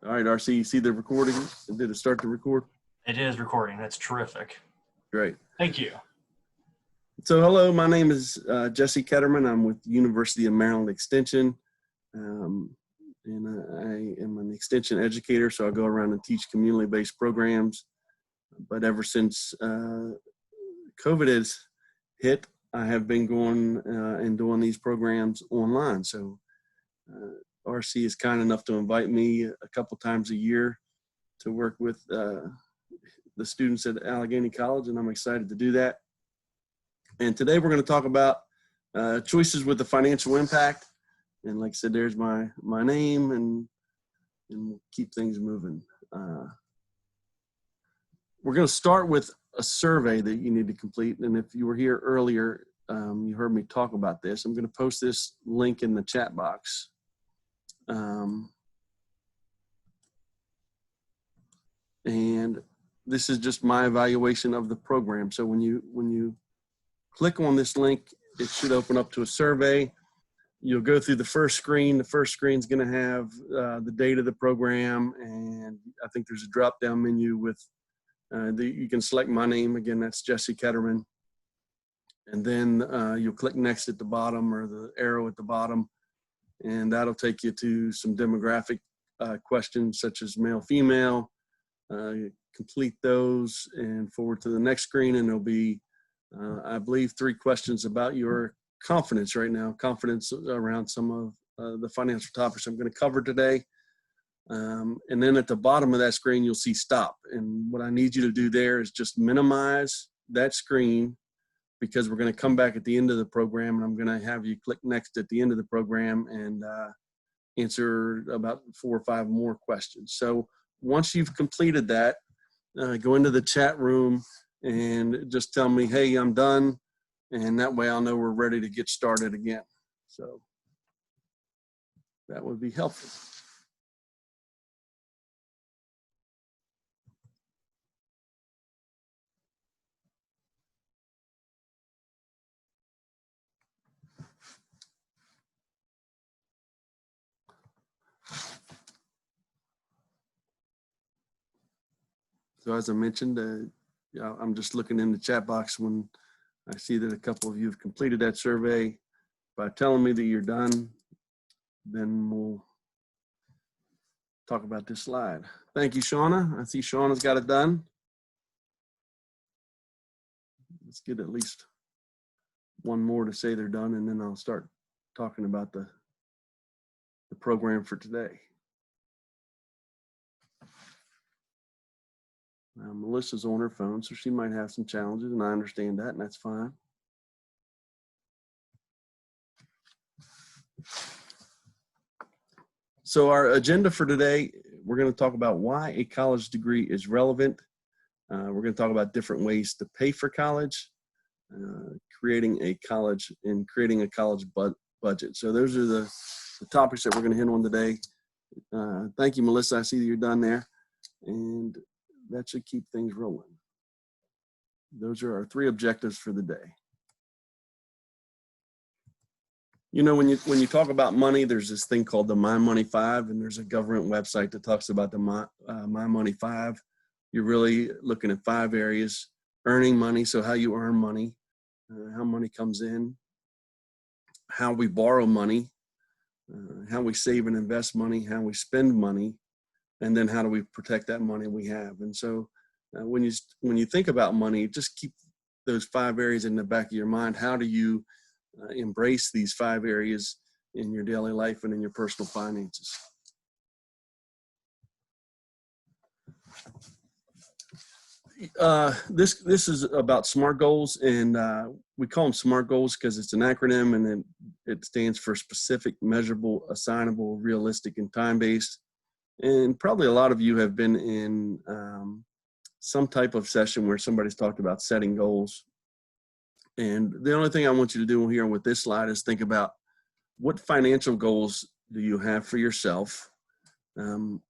All right, RC, you see the recording? Did it start to record? It is recording. That's terrific. Great. Thank you. So hello, my name is Jesse Ketterman. I'm with the University of Maryland Extension, and I am an extension educator, so I go around and teach community-based programs. But ever since COVID has hit, I have been going and doing these programs online. So RC is kind enough to invite me a couple times a year to work with the students at Allegheny College, and I'm excited to do that. And today we're going to talk about choices with the financial impact. And like I said, there's my name, and we'll keep things moving. We're going to start with a survey that you need to complete. And if you were here earlier, you heard me talk about this. I'm going to post this link in the chat box. And this is just my evaluation of the program. So when you click on this link, it should open up to a survey. You'll go through the first screen. The first screen is going to have the date of the program, and I think there's a drop-down menu with you can select my name. Again, that's Jesse Ketterman. And then you'll click next at the bottom, or the arrow at the bottom, and that'll take you to some demographic questions such as male, female. Complete those and forward to the next screen, and there'll be I believe 3 questions about your confidence right now, confidence around some of the financial topics I'm going to cover today. And then at the bottom of that screen, you'll see stop. And what I need you to do there is just minimize that screen, because we're going to come back at the end of the program, and I'm going to have you click next at the end of the program and answer about 4 or 5 more questions. So once you've completed that, go into the chat room and just tell me, hey, I'm done. And that way I'll know we're ready to get started again. So that would be helpful. So as I mentioned, I'm just looking in the chat box when I see that a couple of you have completed that survey. By telling me that you're done, then we'll talk about this slide. Thank you, Shauna. I see Shauna's got it done. Let's get at least one more to say they're done, and then I'll start talking about the program for today. Melissa's on her phone, so she might have some challenges, and I understand that, and that's fine. So our agenda for today, we're going to talk about why a college degree is relevant. We're going to talk about different ways to pay for college, creating a college budget. So those are the topics that we're going to hit on today. Thank you, Melissa. I see that you're done there. And that should keep things rolling. Those are our 3 objectives for the day. You know, when you talk about money, there's this thing called the My Money 5, and there's a government website that talks about the My Money 5. You're really looking at 5 areas: earning money, so how you earn money, how money comes in, how we borrow money, how we save and invest money, how we spend money, and then how do we protect that money we have. And so when you think about money, just keep those 5 areas in the back of your mind. How do you embrace these 5 areas in your daily life and in your personal finances? This is about SMART goals, and we call them SMART goals because it's an acronym, and it stands for specific, measurable, assignable, realistic, and time-based. And probably a lot of you have been in some type of session where somebody's talked about setting goals. And the only thing I want you to do here with this slide is think about what financial goals do you have for yourself? And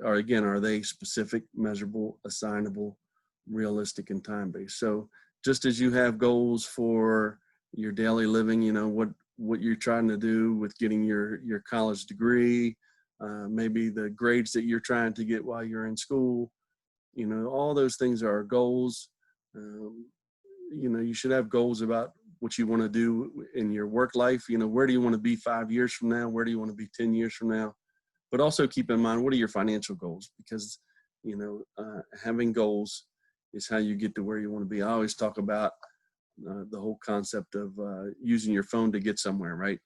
are they specific, measurable, assignable, realistic, and time-based? So just as you have goals for your daily living, you know, what you're trying to do with getting your college degree, maybe the grades that you're trying to get while you're in school. You know, all those things are goals. You know, you should have goals about what you want to do in your work life. You know, where do you want to be 5 years from now? Where do you want to be 10 years from now? But also keep in mind, what are your financial goals? Because, you know, having goals is how you get to where you want to be. I always talk about the whole concept of using your phone to get somewhere, right?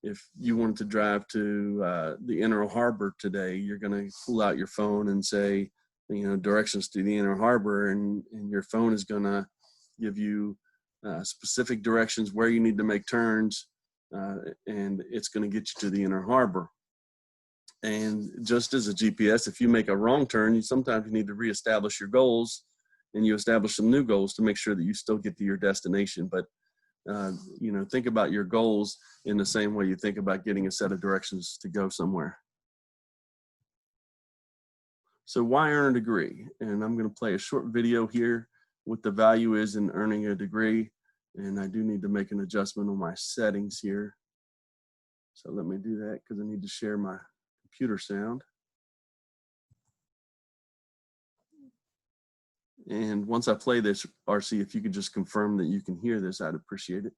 If you wanted to drive to the Inner Harbor today, you're going to pull out your phone and say, you know, directions to the Inner Harbor, and your phone is going to give you specific directions where you need to make turns, and it's going to get you to the Inner Harbor. And just as a GPS, if you make a wrong turn, sometimes you need to reestablish your goals, and you establish some new goals to make sure that you still get to your destination. But you know, think about your goals in the same way you think about getting a set of directions to go somewhere. So why earn a degree? And I'm going to play a short video here, what the value is in earning a degree. And I do need to make an adjustment on my settings here. So let me do that because I need to share my computer sound. And once I play this, RC, if you could just confirm that you can hear this, I'd appreciate it.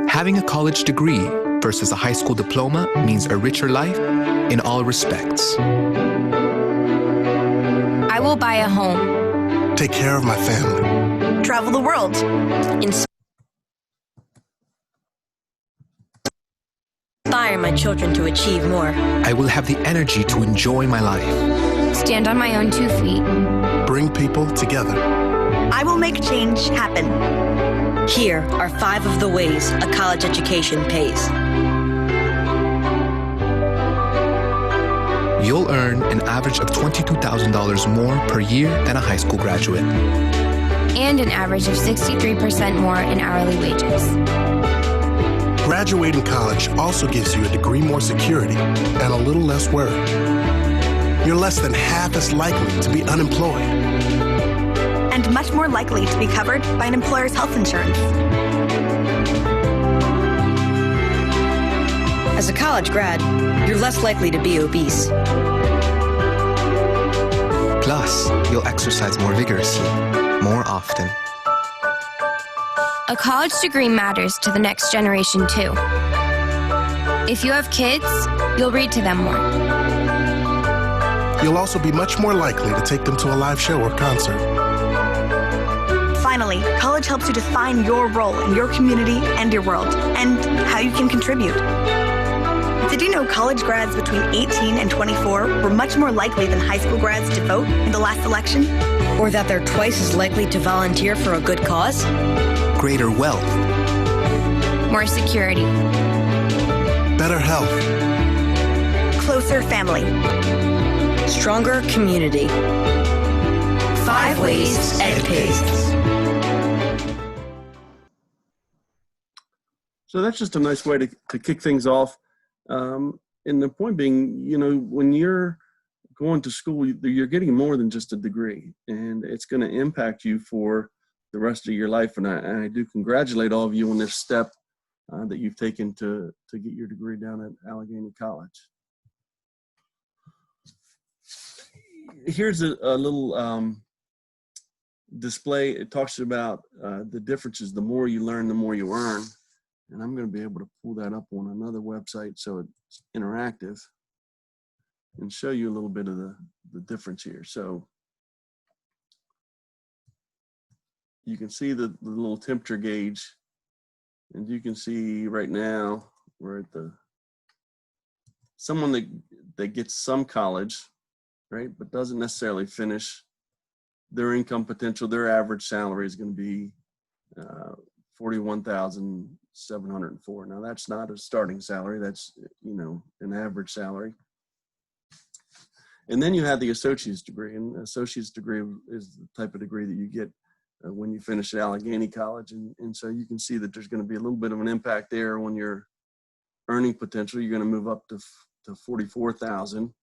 Having a college degree versus a high school diploma means a richer life in all respects. I will buy a home. Take care of my family. Travel the world. Inspire my children to achieve more. I will have the energy to enjoy my life. Stand on my own 2 feet. Bring people together. I will make change happen. Here are 5 of the ways a college education pays. You'll earn an average of $22,000 more per year than a high school graduate. And an average of 63% more in hourly wages. Graduating college also gives you a degree more security and a little less worry. You're less than half as likely to be unemployed. And much more likely to be covered by an employer's health insurance. As a college grad, you're less likely to be obese. Plus, you'll exercise more vigorously, more often. A college degree matters to the next generation too. If you have kids, you'll read to them more. You'll also be much more likely to take them to a live show or concert. Finally, college helps you define your role in your community and your world, and how you can contribute. Did you know college grads between 18 and 24 were much more likely than high school grads to vote in the last election? Or that they're twice as likely to volunteer for a good cause? Greater wealth. More security. Better health. Closer family. Stronger community. 5 ways Ed pays. So that's just a nice way to kick things off. And the point being, you know, when you're going to school, you're getting more than just a degree, and it's going to impact you for the rest of your life. And I do congratulate all of you on this step that you've taken to get your degree down at Allegheny College. Here's a little display. It talks about the differences. The more you learn, the more you earn. And I'm going to be able to pull that up on another website so it's interactive and show you a little bit of the difference here. So you can see the little temperature gauge, and you can see right now we're at someone that gets some college, right, but doesn't necessarily finish, their income potential, their average salary is going to be $41,704. Now that's not a starting salary, that's, you know, an average salary. And then you have the associate's degree, and associate's degree is the type of degree that you get when you finish at Allegheny College. And so you can see that there's going to be a little bit of an impact there on your earning potential. You're going to move up to 44,000.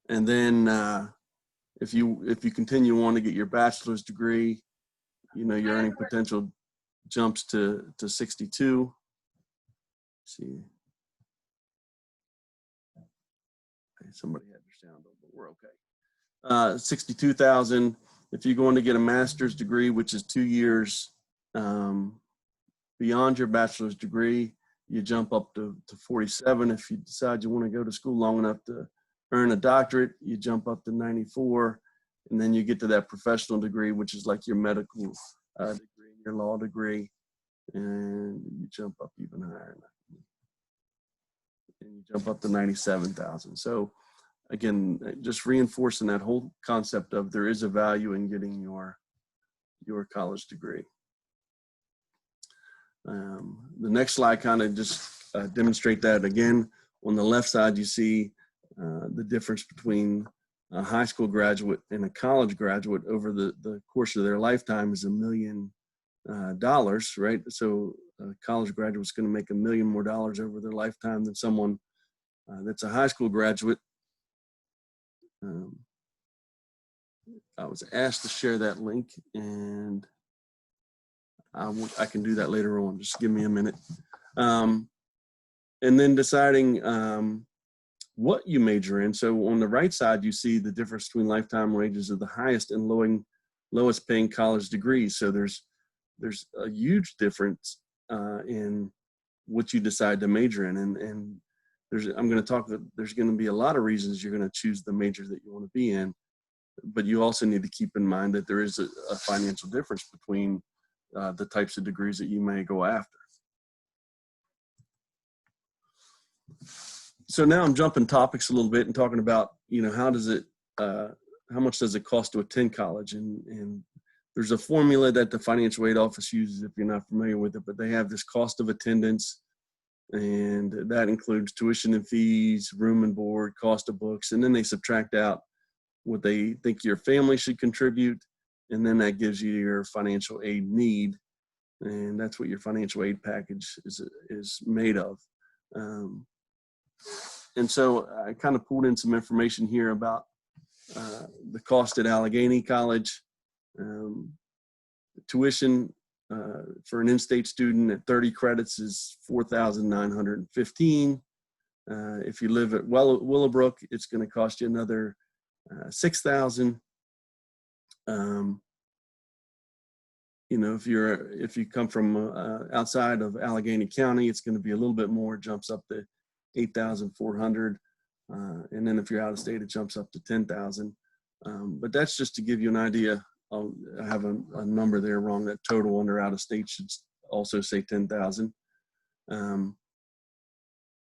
And then if you continue on to get your bachelor's degree, you know, your earning potential jumps to 62. Let's see. Okay, somebody had their sound on, but we're okay. 62,000. If you're going to get a master's degree, which is 2 years beyond your bachelor's degree, you jump up to 47. If you decide you want to go to school long enough to earn a doctorate, you jump up to 94. And then you get to that professional degree, which is like your medical degree, your law degree, and you jump up even higher. And you jump up to 97,000. So again, just reinforcing that whole concept of there is a value in getting your college degree. The next slide kind of just demonstrate that again. On the left side, you see the difference between a high school graduate and a college graduate over the course of their lifetime is $1 million, right? So a college graduate is going to make $1 million more over their lifetime than someone that's a high school graduate. I was asked to share that link, and I can do that later on. Just give me a minute. And then deciding what you major in. So on the right side, you see the difference between lifetime wages of the highest and lowest paying college degrees. So there's a huge difference in what you decide to major in. And there's going to be a lot of reasons you're going to choose the major that you want to be in. But you also need to keep in mind that there is a financial difference between the types of degrees that you may go after. So now I'm jumping topics a little bit and talking about, how much does it cost to attend college? And there's a formula that the financial aid office uses if you're not familiar with it, but they have this cost of attendance, and that includes tuition and fees, room and board, cost of books, and then they subtract out what they think your family should contribute, and then that gives you your financial aid need, and that's what your financial aid package is made of. And so I kind of pulled in some information here about the cost at Allegheny College. Tuition for an in-state student at 30 credits is $4,915. If you live at Willowbrook, it's going to cost you another $6,000. If you come from outside of Allegheny County, it's going to be a little bit more. It jumps up to $8,400, and then if you're out of state, it jumps up to $10,000. But that's just to give you an idea. I have a number there wrong. That total under out of state should also say $10,000.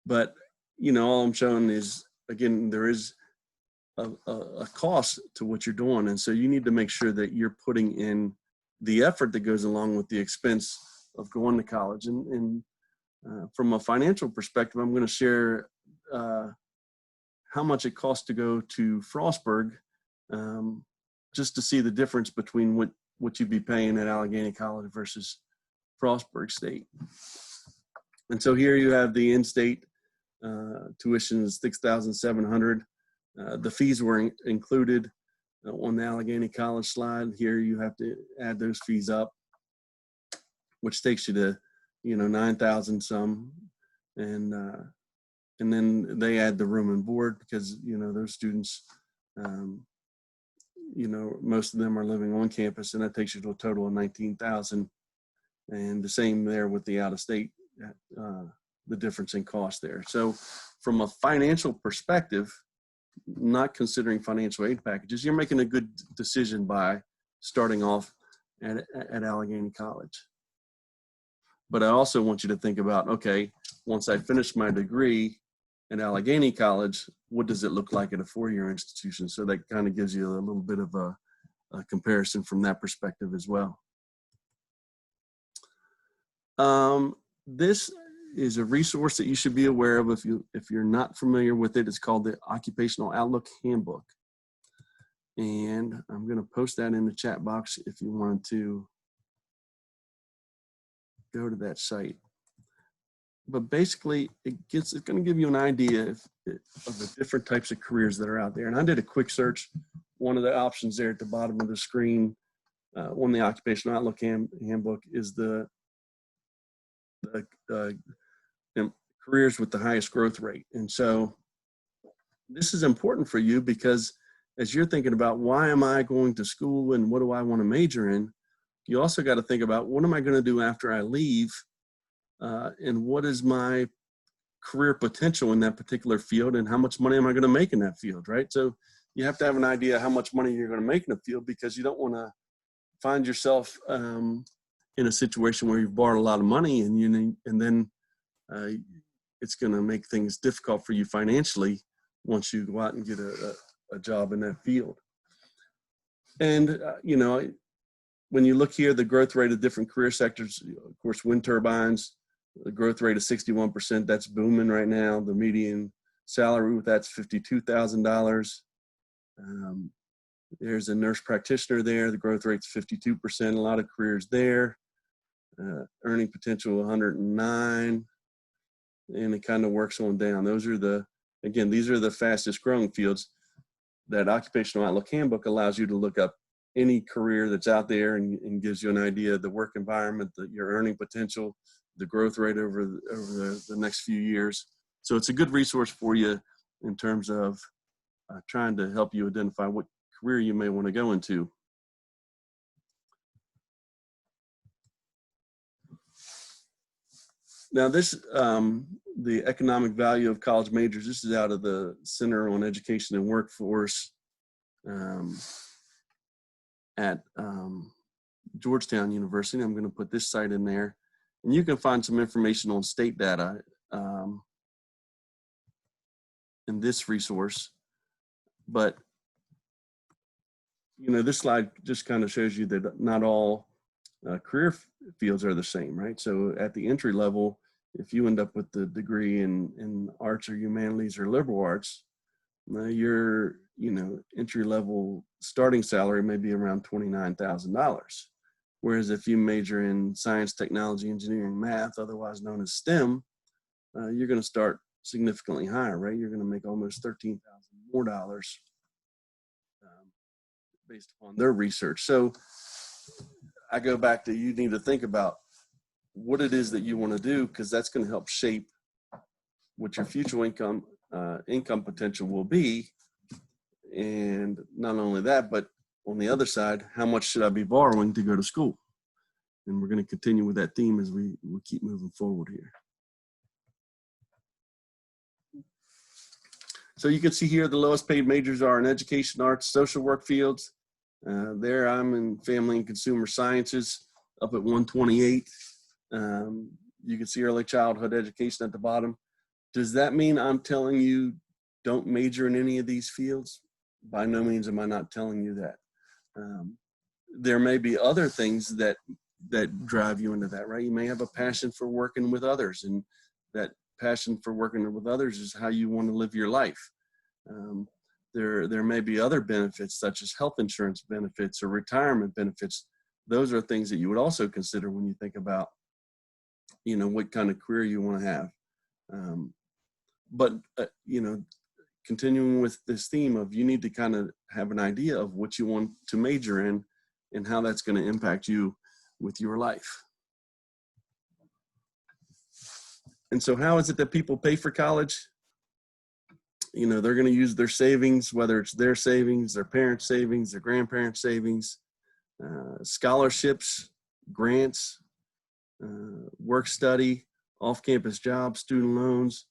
But all I'm showing is, again, there is a cost to what you're doing, and so you need to make sure that you're putting in the effort that goes along with the expense of going to college. And from a financial perspective, I'm going to share how much it costs to go to Frostburg, just to see the difference between what you'd be paying at Allegheny College versus Frostburg State. And so here you have the in-state tuition is $6,700. The fees were included on the Allegheny College slide. Here you have to add those fees up, which takes you to $9,000 some, and then they add the room and board because those students, most of them are living on campus, and that takes you to a total of $19,000. And the same there with the out of state, the difference in cost there. So from a financial perspective, not considering financial aid packages, you're making a good decision by starting off at Allegheny College. But I also want you to think about, okay, once I finish my degree at Allegheny College, what does it look like at a four-year institution? So that kind of gives you a little bit of a comparison from that perspective as well. This is a resource that you should be aware of if you're not familiar with it. It's called the Occupational Outlook Handbook. And I'm going to post that in the chat box if you want to go to that site. But basically, it's going to give you an idea of the different types of careers that are out there. And I did a quick search. One of the options there at the bottom of the screen on the Occupational Outlook Handbook is the the careers with the highest growth rate. And so this is important for you because as you're thinking about why am I going to school and what do I want to major in, you also got to think about what am I going to do after I leave, and what is my career potential in that particular field, and how much money am I going to make in that field, right? So you have to have an idea how much money you're going to make in a field, because you don't want to find yourself in a situation where you've borrowed a lot of money and then it's going to make things difficult for you financially once you go out and get a job in that field. And when you look here, the growth rate of different career sectors, of course, wind turbines, the growth rate of 61%, that's booming right now. The median salary with that's $52,000. There's a nurse practitioner there. The growth rate's 52%, a lot of careers there. Earning potential 109, and it kind of works on down. These are the fastest growing fields. That Occupational Outlook Handbook allows you to look up any career that's out there and gives you an idea of the work environment, your earning potential, the growth rate over the next few years. So it's a good resource for you in terms of trying to help you identify what career you may want to go into. Now this, the economic value of college majors, this is out of the Center on Education and Workforce at Georgetown University. I'm going to put this site in there, and you can find some information on state data in this resource. But this slide just kind of shows you that not all career fields are the same, right? So at the entry level, if you end up with the degree in arts or humanities or liberal arts, your entry level starting salary may be around $29,000. Whereas if you major in science, technology, engineering, math, otherwise known as STEM, you're going to start significantly higher, right? You're going to make almost $13,000 more based upon their research. So I go back to, you need to think about what it is that you want to do, because that's going to help shape what your future income potential will be. And not only that, but on the other side, how much should I be borrowing to go to school? And we're going to continue with that theme as we keep moving forward here. So you can see here the lowest paid majors are in education, arts, social work fields. There I'm in family and consumer sciences, up at 128. You can see early childhood education at the bottom. Does that mean I'm telling you don't major in any of these fields? By no means am I not telling you that. There may be other things that drive you into that, right? You may have a passion for working with others, and that passion for working with others is how you want to live your life. There may be other benefits, such as health insurance benefits or retirement benefits. Those are things that you would also consider when you think about, what kind of career you want to have. But continuing with this theme of, you need to kind of have an idea of what you want to major in and how that's going to impact you with your life. And so how is it that people pay for college? They're going to use their savings, whether it's their savings, their parents' savings, their grandparents' savings, scholarships, grants, work study, off-campus jobs, student loans.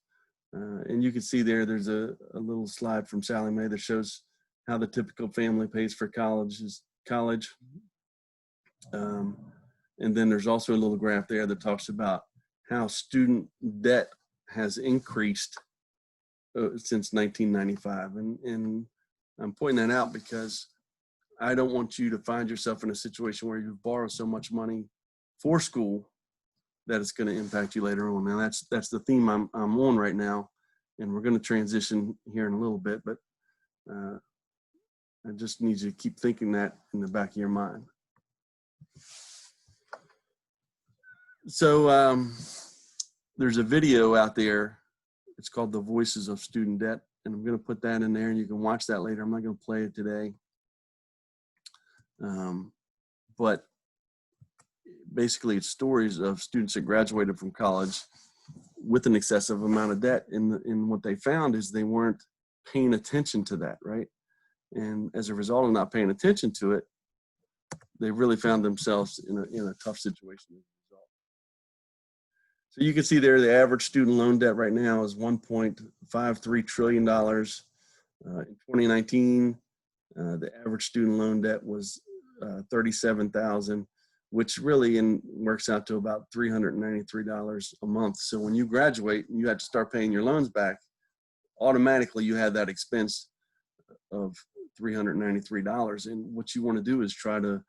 And you can see there's a little slide from Sally Mae that shows how the typical family pays for college. And then there's also a little graph there that talks about how student debt has increased since 1995. And I'm pointing that out because I don't want you to find yourself in a situation where you borrow so much money for school that it's going to impact you later on. Now that's the theme I'm on right now, and we're going to transition here in a little bit, but I just need you to keep thinking that in the back of your mind. So there's a video out there. It's called The Voices of Student Debt, and I'm going to put that in there, and you can watch that later. I'm not going to play it today. But basically it's stories of students that graduated from college with an excessive amount of debt. And what they found is they weren't paying attention to that, right? And as a result of not paying attention to it, they really found themselves in a tough situation as a result. So you can see there the average student loan debt right now is $1.53 trillion. In 2019, the average student loan debt was $37,000, which really works out to about $393 a month. So when you graduate and you have to start paying your loans back, automatically you have that expense of $393. And what you want to do is try to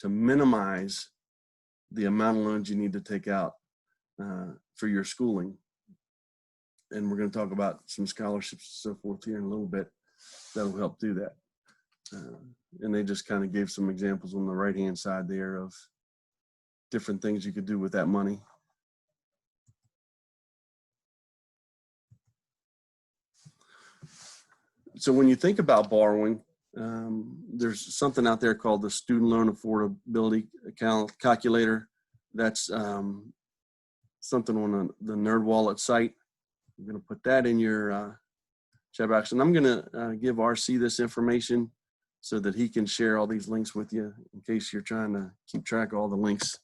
minimize the amount of loans you need to take out for your schooling. And we're going to talk about some scholarships and so forth here in a little bit that'll help do that. And they just kind of gave some examples on the right-hand side there of different things you could do with that money. So when you think about borrowing, there's something out there called the Student Loan Affordability Calculator. That's something on the NerdWallet site. I'm going to put that in your chat box, and I'm going to give RC this information so that he can share all these links with you in case you're trying to keep track of all the links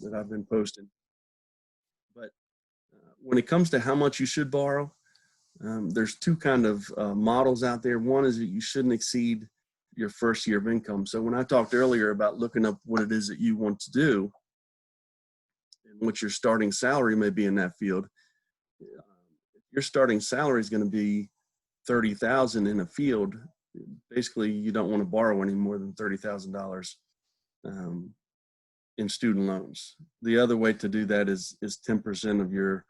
that I've been posting. But when it comes to how much you should borrow, there's two kind of models out there. One is that you shouldn't exceed your first year of income. So when I talked earlier about looking up what it is that you want to do and what your starting salary may be in that field, your starting salary is going to be $30,000 in a field. Basically, you don't want to borrow any more than $30,000 in student loans. The other way to do that is 10% of your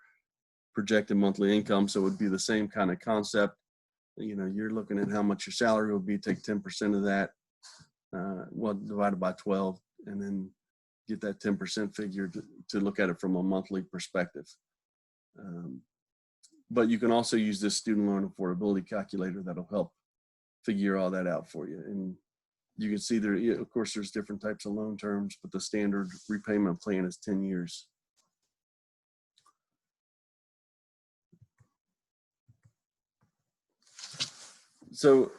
projected monthly income. So it would be the same kind of concept. You know, you're looking at how much your salary would be, take 10% of that, divided by 12, and then get that 10% figure to look at it from a monthly perspective. But you can also use this student loan affordability calculator that'll help figure all that out for you. And you can see there, of course, there's different types of loan terms, but the standard repayment plan is 10 years. So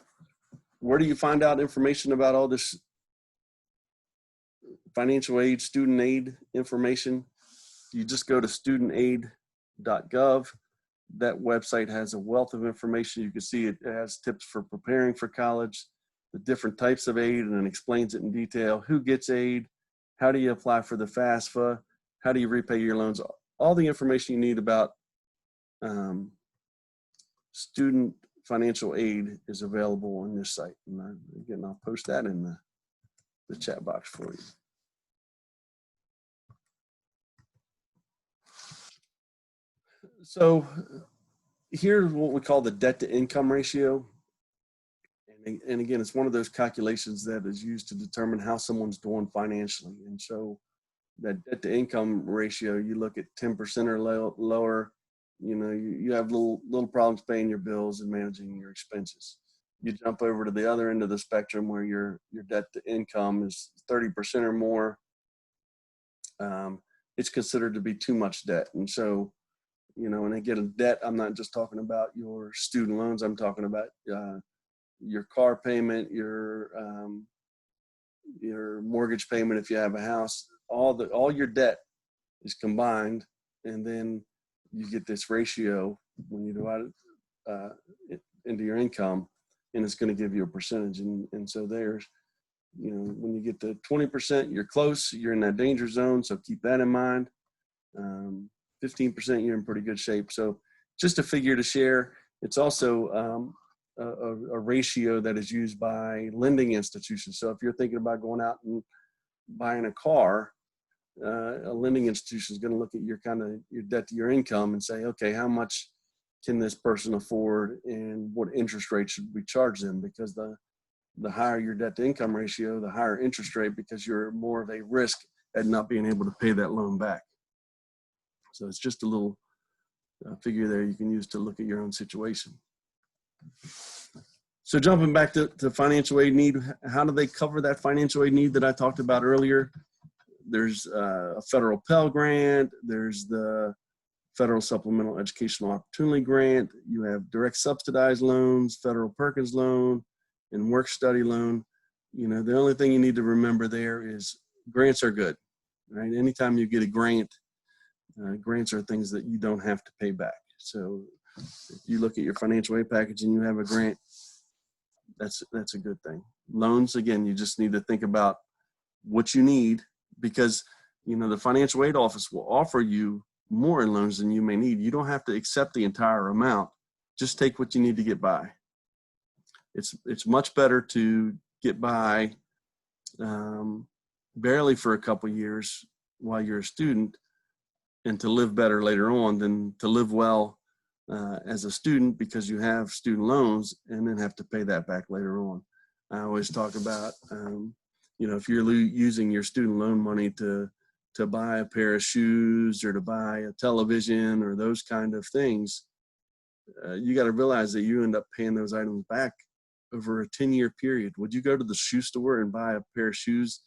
where do you find out information about all this financial aid, student aid information? You just go to studentaid.gov. That website has a wealth of information. You can see it has tips for preparing for college, the different types of aid, and it explains it in detail. Who gets aid? How do you apply for the FAFSA? How do you repay your loans? All the information you need about student financial aid is available on this site. And again, I'll post that in the chat box for you. So here's what we call the debt to income ratio. And again, it's one of those calculations that is used to determine how someone's doing financially. And so that debt to income ratio, you look at 10% or lower, you know, you have little problems paying your bills and managing your expenses. You jump over to the other end of the spectrum where your debt to income is 30% or more. It's considered to be too much debt. And so, you know, when I get a debt, I'm not just talking about your student loans. I'm talking about your car payment, your mortgage payment if you have a house. All your debt is combined, and then you get this ratio when you divide it into your income, and it's going to give you a percentage. And so there's, you know, when you get to 20%, you're close. You're in that danger zone, so keep that in mind. 15%, you're in pretty good shape. So just a figure to share. It's also a ratio that is used by lending institutions. So if you're thinking about going out and buying a car, a lending institution is going to look at your debt to your income and say, okay, how much can this person afford and what interest rate should we charge them? Because the higher your debt to income ratio, the higher interest rate, because you're more of a risk at not being able to pay that loan back. So it's just a little figure there you can use to look at your own situation. So jumping back to financial aid need, how do they cover that financial aid need that I talked about earlier? There's a federal Pell Grant. There's the Federal Supplemental Educational Opportunity Grant. You have direct subsidized loans, federal Perkins loan, and work study loan. You know, the only thing you need to remember there is grants are good, right? Anytime you get a grant, grants are things that you don't have to pay back. So if you look at your financial aid package and you have a grant, that's a good thing. Loans, again, you just need to think about what you need, because, you know, the financial aid office will offer you more in loans than you may need. You don't have to accept the entire amount. Just take what you need to get by. It's much better to get by barely for a couple years while you're a student and to live better later on than to live well as a student because you have student loans and then have to pay that back later on. I always talk about, you know, if you're using your student loan money to buy a pair of shoes or to buy a television or those kind of things, you got to realize that you end up paying those items back over a 10-year period. Would you go to the shoe store and buy a pair of shoes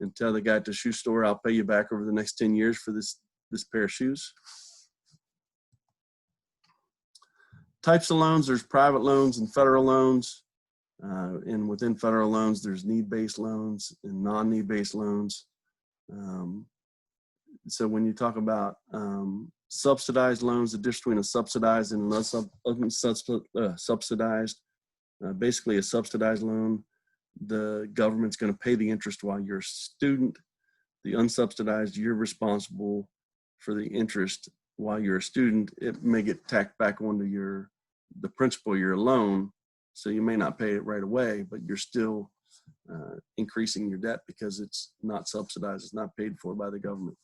and tell the guy at the shoe store, I'll pay you back over the next 10 years for this pair of shoes? Types of loans, there's private loans and federal loans. And within federal loans, there's need-based loans and non-need-based loans. So when you talk about subsidized loans, the difference between a subsidized and unsubsidized, basically a subsidized loan, the government's going to pay the interest while you're a student. The unsubsidized, you're responsible for the interest while you're a student. It may get tacked back onto the principal of your loan, so you may not pay it right away, but you're still increasing your debt because it's not subsidized, it's not paid for by the government.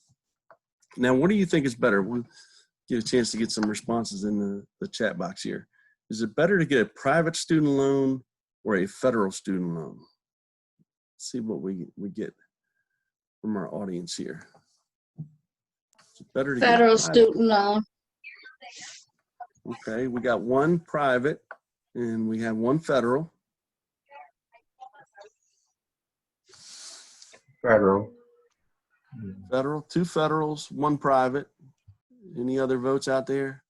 Now, what do you think is better? We'll get a chance to get some responses in the chat box here. Is it better to get a private student loan or a federal student loan? Let's see what we get from our audience here. Is it better to Federal get a private student loan. Okay, we got one private and we have one federal. Federal. Federal, two federals, one private. Any other votes out there?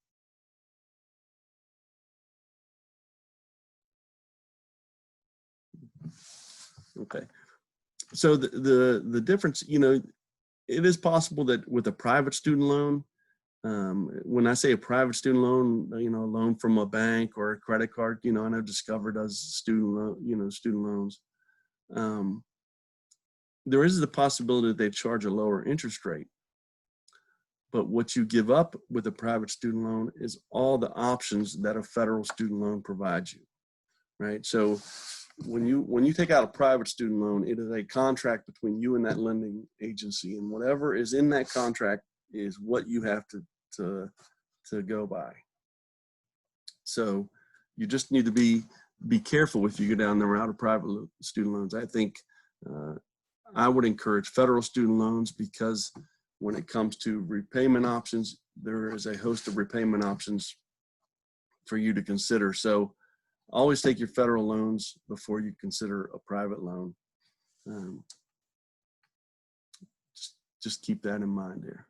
Okay. So the difference, you know, it is possible that with a private student loan, when I say a private student loan, you know, a loan from a bank or a credit card, you know, I know Discover does student loans. There is the possibility that they charge a lower interest rate. But what you give up with a private student loan is all the options that a federal student loan provides you, right? So when you take out a private student loan, it is a contract between you and that lending agency, and whatever is in that contract is what you have to go by. So you just need to be careful if you go down the route of private student loans. I think I would encourage federal student loans because when it comes to repayment options, there is a host of repayment options for you to consider. So always take your federal loans before you consider a private loan. Just keep that in mind there.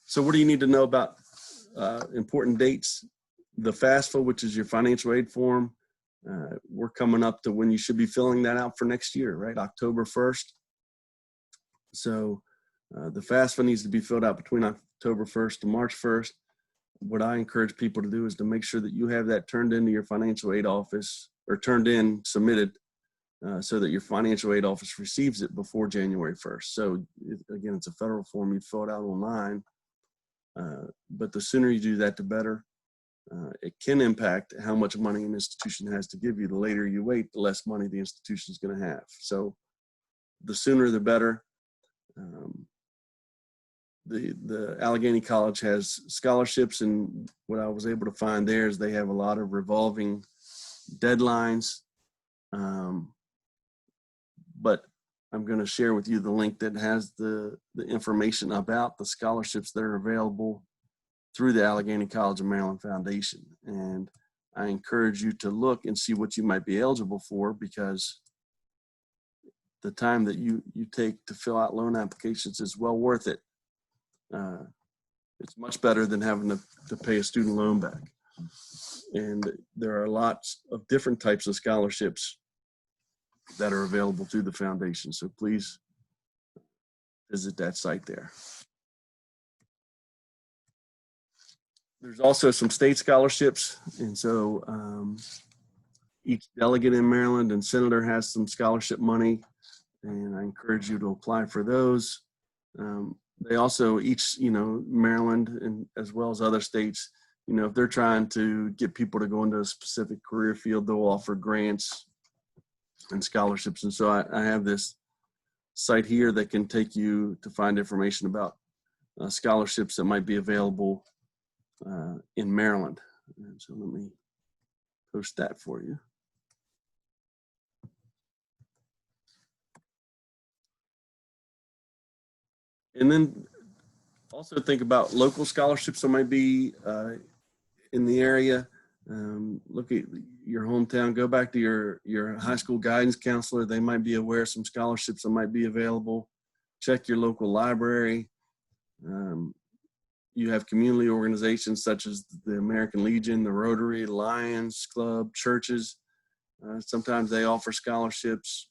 So what do you need to know about important dates? The FAFSA, which is your financial aid form, we're coming up to when you should be filling that out for next year, right? October 1st. So the FAFSA needs to be filled out between October 1st to March 1st. What I encourage people to do is to make sure that you have that turned into your financial aid office, or submitted, so that your financial aid office receives it before January 1st. So again, it's a federal form. You fill it out online, but the sooner you do that, the better. It can impact how much money an institution has to give you. The later you wait, the less money the institution is going to have. So the sooner the better. The Allegheny College has scholarships, and what I was able to find there is they have a lot of revolving deadlines. But I'm going to share with you the link that has the information about the scholarships that are available through the Allegheny College of Maryland Foundation. And I encourage you to look and see what you might be eligible for, because the time that you take to fill out loan applications is well worth it. It's much better than having to pay a student loan back. And there are lots of different types of scholarships that are available through the foundation. So please visit that site there. There's also some state scholarships. And so each delegate in Maryland and senator has some scholarship money, and I encourage you to apply for those. They also each, Maryland and as well as other states, if they're trying to get people to go into a specific career field, they'll offer grants and scholarships. And so I have this site here that can take you to find information about scholarships that might be available in Maryland. And so let me post that for you. And then also think about local scholarships that might be in the area. Look at your hometown, go back to your high school guidance counselor. They might be aware of some scholarships that might be available. Check your local library. You have community organizations such as the American Legion, the Rotary, Lions Club, churches. Sometimes they offer scholarships.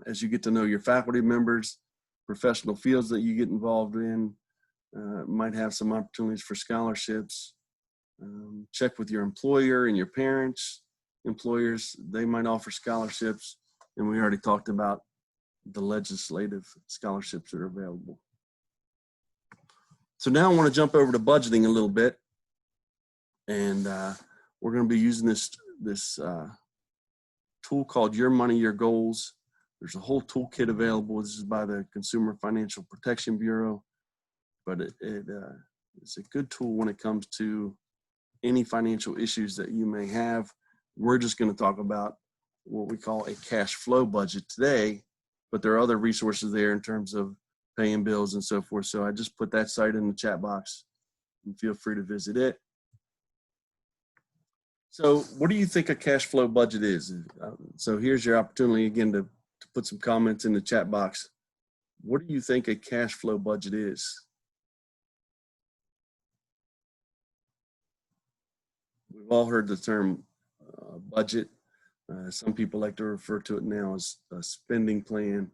As you get to know your faculty members, professional fields that you get involved in might have some opportunities for scholarships. Check with your employer and your parents. Employers, they might offer scholarships. And we already talked about the legislative scholarships that are available. So now I want to jump over to budgeting a little bit. And we're going to be using this tool called Your Money, Your Goals. There's a whole toolkit available. This is by the Consumer Financial Protection Bureau, but it's a good tool when it comes to any financial issues that you may have. We're just going to talk about what we call a cash flow budget today, but there are other resources there in terms of paying bills and so forth. So I just put that site in the chat box and feel free to visit it. So what do you think a cash flow budget is? So here's your opportunity again to put some comments in the chat box. What do you think a cash flow budget is? We've all heard the term budget. Some people like to refer to it now as a spending plan.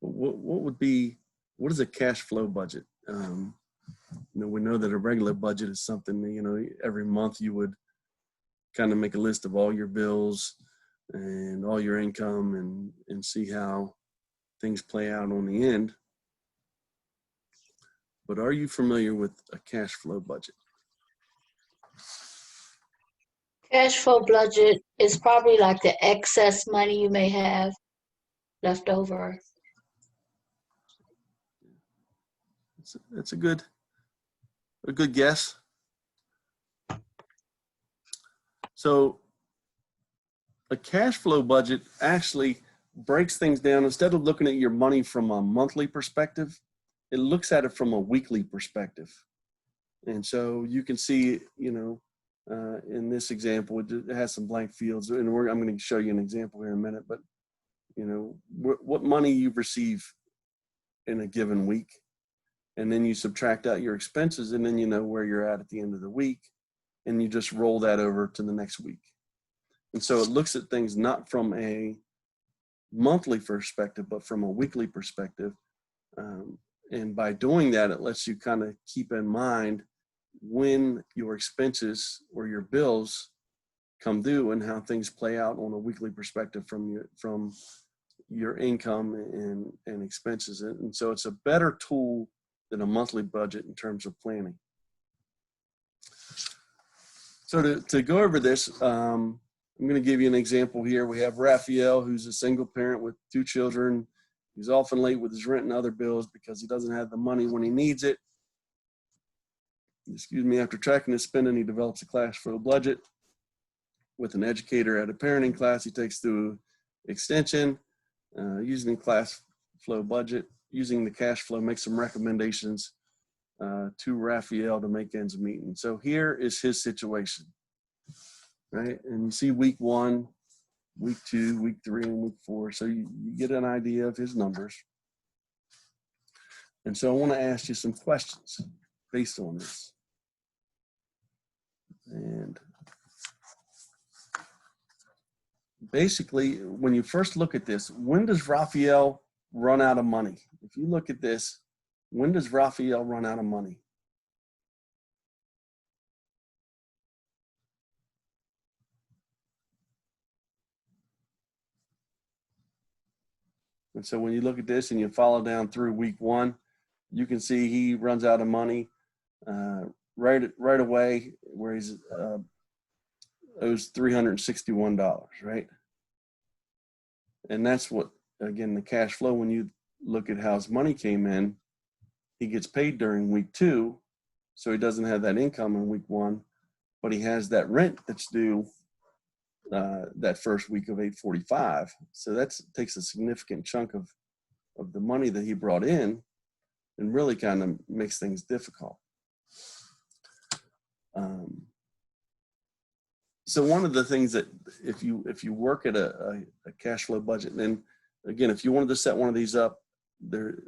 But what is a cash flow budget? We know that a regular budget is something, every month you would kind of make a list of all your bills and all your income and see how things play out on the end. But are you familiar with a cash flow budget? Cash flow budget is probably like the excess money you may have left over. That's a good guess. So a cash flow budget actually breaks things down. Instead of looking at your money from a monthly perspective, it looks at it from a weekly perspective. And so you can see, in this example, it has some blank fields, and I'm going to show you an example here in a minute, but what money you receive in a given week, and then you subtract out your expenses, and then you know where you're at the end of the week, and you just roll that over to the next week. And so it looks at things not from a monthly perspective, but from a weekly perspective. And by doing that, it lets you kind of keep in mind when your expenses or your bills come due and how things play out on a weekly perspective from your income and expenses. And so it's a better tool than a monthly budget in terms of planning. So to go over this, I'm going to give you an example here. We have Raphael, who's a single parent with 2 children. He's often late with his rent and other bills because he doesn't have the money when he needs it. After tracking his spending, he develops a cash flow budget with an educator at a parenting class. He takes through extension, using the cash flow budget, using the cash flow, makes some recommendations to Raphael to make ends meet. And so here is his situation, right? And you see week 1, week 2, week 3, and week 4. So you get an idea of his numbers. And so I want to ask you some questions based on this. And basically, when you first look at this, when does Raphael run out of money? If you look at this, when does Raphael run out of money? And so when you look at this and you follow down through week 1, you can see he runs out of money right away, where he's owes $361, right? And that's what, again, the cash flow, when you look at how his money came in, he gets paid during week 2, so he doesn't have that income in week 1, but he has that rent that's due that first week of 845. So that takes a significant chunk of the money that he brought in and really kind of makes things difficult. So one of the things that if you work at a cash flow budget, and then again, if you wanted to set one of these up, there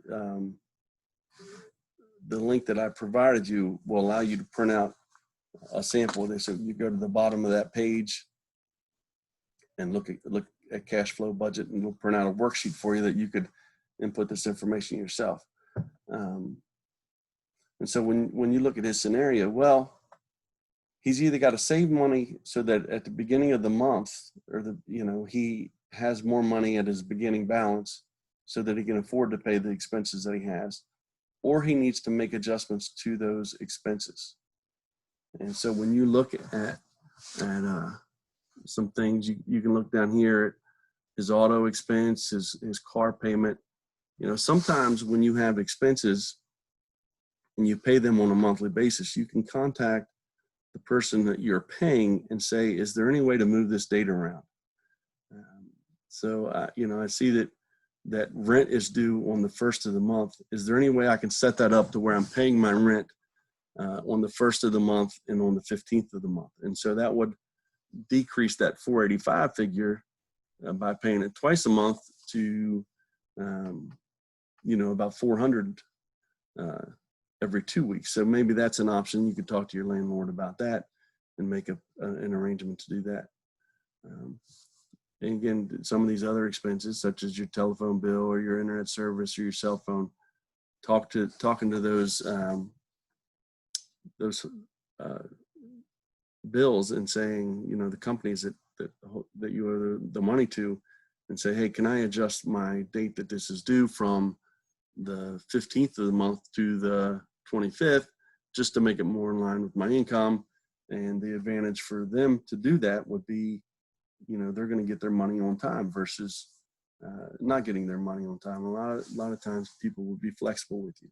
the link that I provided you will allow you to print out a sample of this. So you go to the bottom of that page and look at cash flow budget, and we'll print out a worksheet for you that you could input this information yourself. And so when you look at his scenario, well, he's either got to save money so that at the beginning of the month, or he has more money at his beginning balance so that he can afford to pay the expenses that he has, or he needs to make adjustments to those expenses. And so when you look at some things, you can look down here at his auto expense, his car payment. Sometimes when you have expenses and you pay them on a monthly basis, you can contact the person that you're paying and say, is there any way to move this date around? I see that rent is due on the 1st of the month. Is there any way I can set that up to where I'm paying my rent on the 1st of the month and on the 15th of the month? And so that would decrease that 485 figure by paying it twice a month to, about 400 every 2 weeks. So maybe that's an option. You could talk to your landlord about that and make an arrangement to do that. And again, some of these other expenses, such as your telephone bill or your internet service or your cell phone, talking to those bills and saying, the companies that you owe the money to, and say, hey, can I adjust my date that this is due from the 15th of the month to the 25th, just to make it more in line with my income? And the advantage for them to do that would be, they're going to get their money on time versus not getting their money on time. A lot of times people will be flexible with you.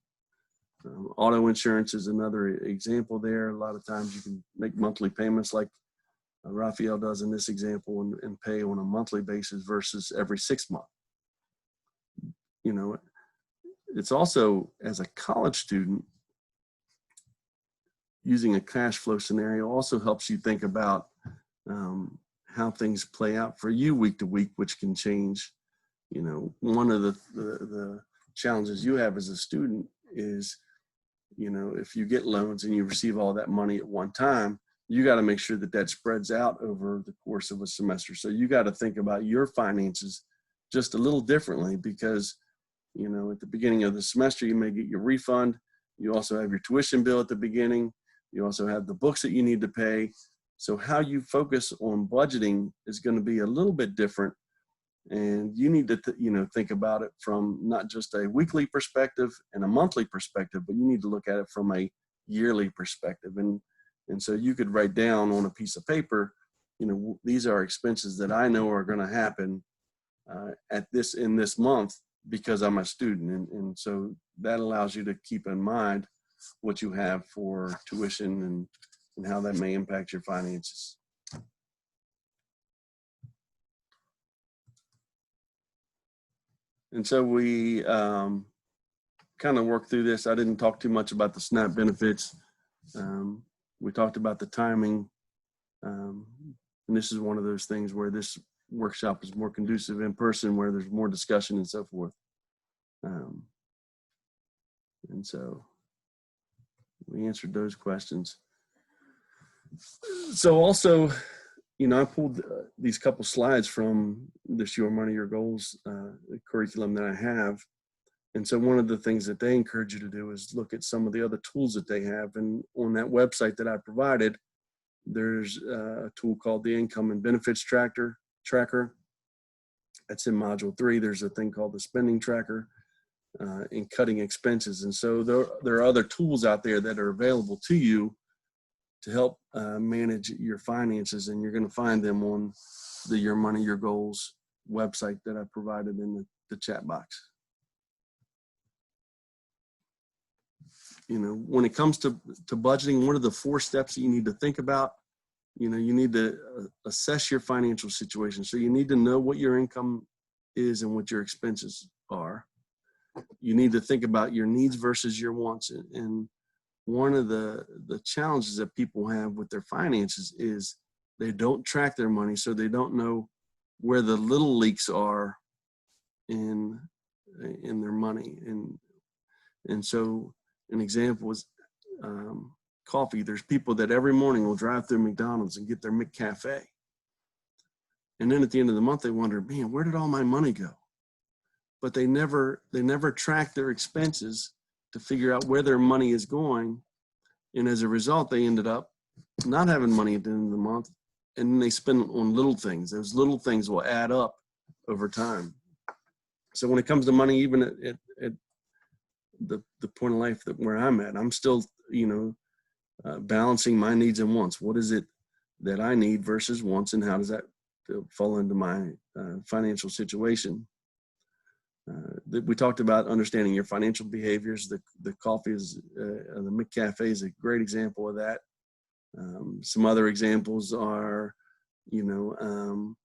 Auto insurance is another example there. A lot of times you can make monthly payments like Raphael does in this example and pay on a monthly basis versus every 6 months. It's also, as a college student, using a cash flow scenario also helps you think about how things play out for you week to week, which can change. One of the challenges you have as a student is, if you get loans and you receive all that money at one time, you got to make sure that spreads out over the course of a semester. So you got to think about your finances just a little differently, because at the beginning of the semester, you may get your refund. You also have your tuition bill at the beginning. You also have the books that you need to pay. So how you focus on budgeting is going to be a little bit different. And you need to, think about it from not just a weekly perspective and a monthly perspective, but you need to look at it from a yearly perspective. And so you could write down on a piece of paper, these are expenses that I know are going to happen in this month because I'm a student. And so that allows you to keep in mind what you have for tuition and how that may impact your finances. And so we kind of worked through this. I didn't talk too much about the SNAP benefits. We talked about the timing. And this is one of those things where this workshop is more conducive in person where there's more discussion and so forth. And so we answered those questions. So also, you know, I pulled these couple slides from this Your Money, Your Goals curriculum that I have. And so one of the things that they encourage you to do is look at some of the other tools that they have. And on that website that I provided, there's a tool called the Income and Benefits Tracker. That's in Module 3. There's a thing called the Spending Tracker and Cutting Expenses. And so there are other tools out there that are available to you to help manage your finances, and you're going to find them on the Your Money, Your Goals website that I provided in the chat box. You know, when it comes to budgeting, what are the 4 steps that you need to think about? You know, you need to assess your financial situation. So you need to know what your income is and what your expenses are. You need to think about your needs versus your wants. And one of the challenges that people have with their finances is they don't track their money, so they don't know where the little leaks are in their money. And so an example is coffee. There's people that every morning will drive through McDonald's and get their McCafe. And then at the end of the month, they wonder, man, where did all my money go? But they never track their expenses to figure out where their money is going. And as a result, they ended up not having money at the end of the month. And then they spend on little things. Those little things will add up over time. So when it comes to money, even at the point of life where I'm at, I'm still, you know, balancing my needs and wants. What is it that I need versus wants, and how does that fall into my financial situation? We talked about understanding your financial behaviors. The coffee is, the McCafe is a great example of that. Some other examples are, you know,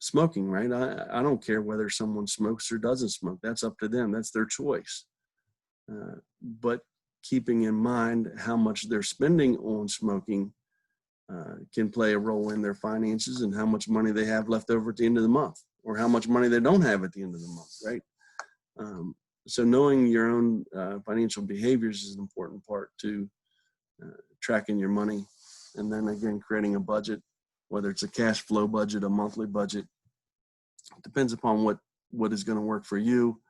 smoking, right? I don't care whether someone smokes or doesn't smoke. That's up to them. That's their choice. But keeping in mind how much they're spending on smoking can play a role in their finances and how much money they have left over at the end of the month, or how much money they don't have at the end of the month, right? So knowing your own financial behaviors is an important part to tracking your money. And then again, creating a budget, whether it's a cash flow budget, a monthly budget, it depends upon what is going to work for you.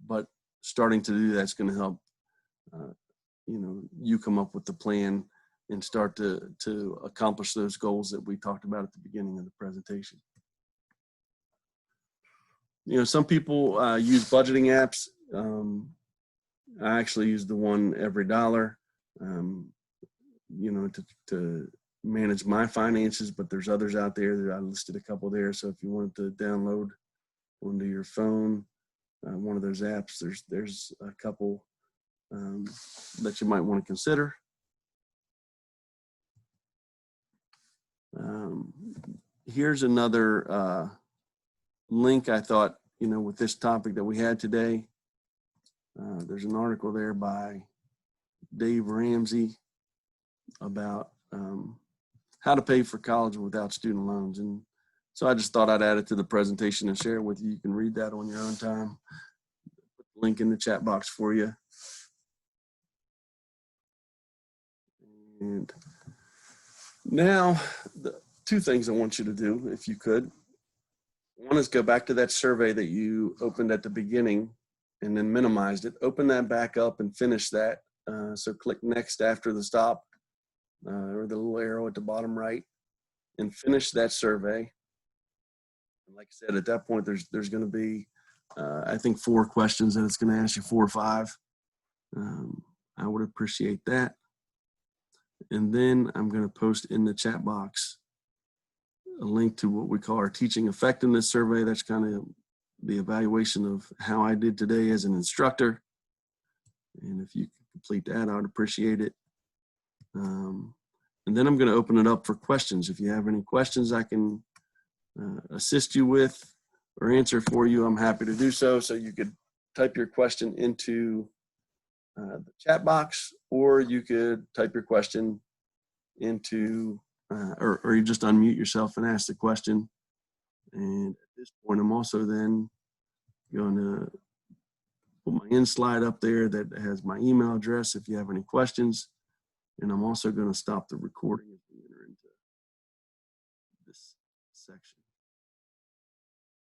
But starting to do that's going to help, you know, you come up with the plan and start to accomplish those goals that we talked about at the beginning of the presentation. You know, some people use budgeting apps. I actually use the one Every Dollar, you know, to manage my finances, but there's others out there. I listed a couple there. So if you wanted to download onto your phone one of those apps, there's a couple that you might want to consider. Here's another link I thought, you know, with this topic that we had today. There's an article there by Dave Ramsey about how to pay for college without student loans. And so I just thought I'd add it to the presentation and share it with you. You can read that on your own time. Put the link in the chat box for you. And now, the 2 things I want you to do, if you could. One is go back to that survey that you opened at the beginning and then minimized it. Open that back up and finish that. So click next after the stop or the little arrow at the bottom right, and finish that survey. And like I said, at that point, there's going to be, I think, 4 questions that it's going to ask you, 4 or 5. I would appreciate that. And then I'm going to post in the chat box a link to what we call our teaching effectiveness survey. That's kind of the evaluation of how I did today as an instructor. And if you can complete that, I would appreciate it. And then I'm going to open it up for questions. If you have any questions I can assist you with or answer for you, I'm happy to do so. So you could type your question into the chat box, or you could type your question into or you just unmute yourself and ask the question. And at this point, I'm also then going to put my in slide up there that has my email address if you have any questions. And I'm also going to stop the recording as we enter into this section.